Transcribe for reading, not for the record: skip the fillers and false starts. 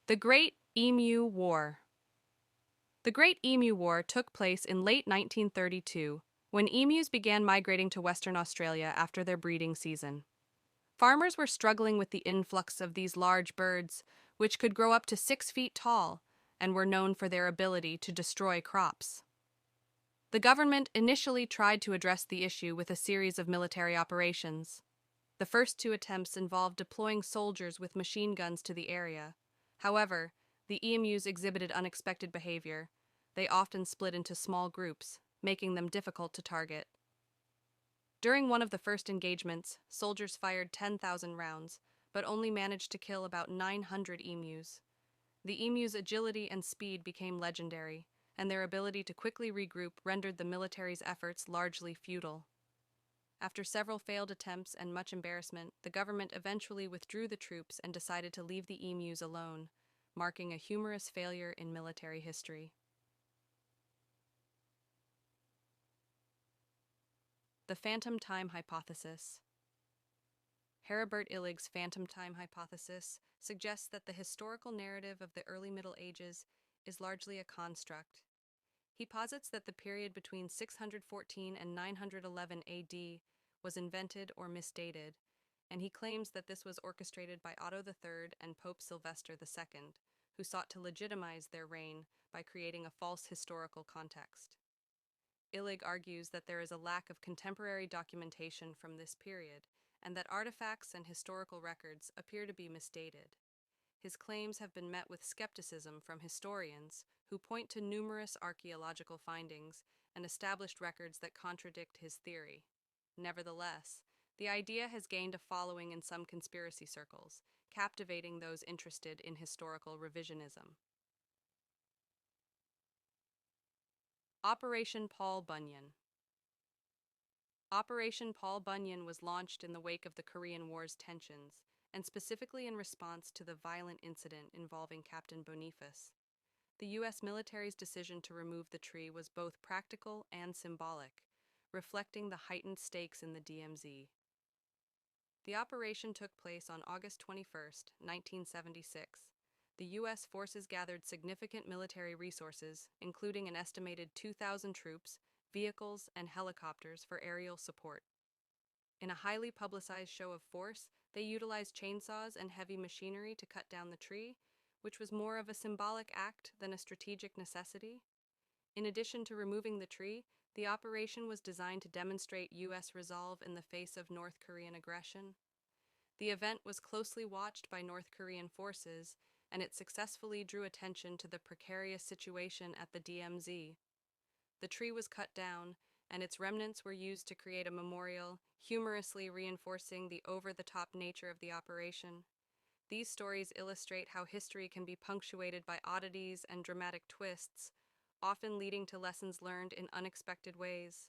The Great Emu War. The Great Emu War took place in late 1932 when emus began migrating to Western Australia after their breeding season. Farmers were struggling with the influx of these large birds, which could grow up to 6 feet tall and were known for their ability to destroy crops. The government initially tried to address the issue with a series of military operations. The first two attempts involved deploying soldiers with machine guns to the area. However, the emus exhibited unexpected behavior. They often split into small groups, making them difficult to target. During one of the first engagements, soldiers fired 10,000 rounds, but only managed to kill about 900 emus. The emus' agility and speed became legendary, and their ability to quickly regroup rendered the military's efforts largely futile. After several failed attempts and much embarrassment, the government eventually withdrew the troops and decided to leave the emus alone, marking a humorous failure in military history. The Phantom Time Hypothesis. Heribert Illig's Phantom Time Hypothesis suggests that the historical narrative of the early Middle Ages is largely a construct. He posits that the period between 614 and 911 AD was invented or misdated, and he claims that this was orchestrated by Otto III and Pope Sylvester II, who sought to legitimize their reign by creating a false historical context. Illig argues that there is a lack of contemporary documentation from this period, and that artifacts and historical records appear to be misdated. His claims have been met with skepticism from historians who point to numerous archaeological findings and established records that contradict his theory. Nevertheless, the idea has gained a following in some conspiracy circles, captivating those interested in historical revisionism. Operation Paul Bunyan. Operation Paul Bunyan was launched in the wake of the Korean War's tensions, and specifically in response to the violent incident involving Captain Boniface. The U.S. military's decision to remove the tree was both practical and symbolic, reflecting the heightened stakes in the DMZ. The operation took place on August 21, 1976. The U.S. forces gathered significant military resources, including an estimated 2,000 troops, vehicles, and helicopters for aerial support. In a highly publicized show of force, they utilized chainsaws and heavy machinery to cut down the tree, which was more of a symbolic act than a strategic necessity. In addition to removing the tree, the operation was designed to demonstrate U.S. resolve in the face of North Korean aggression. The event was closely watched by North Korean forces, and it successfully drew attention to the precarious situation at the DMZ. The tree was cut down, and its remnants were used to create a memorial, humorously reinforcing the over-the-top nature of the operation. These stories illustrate how history can be punctuated by oddities and dramatic twists, often leading to lessons learned in unexpected ways.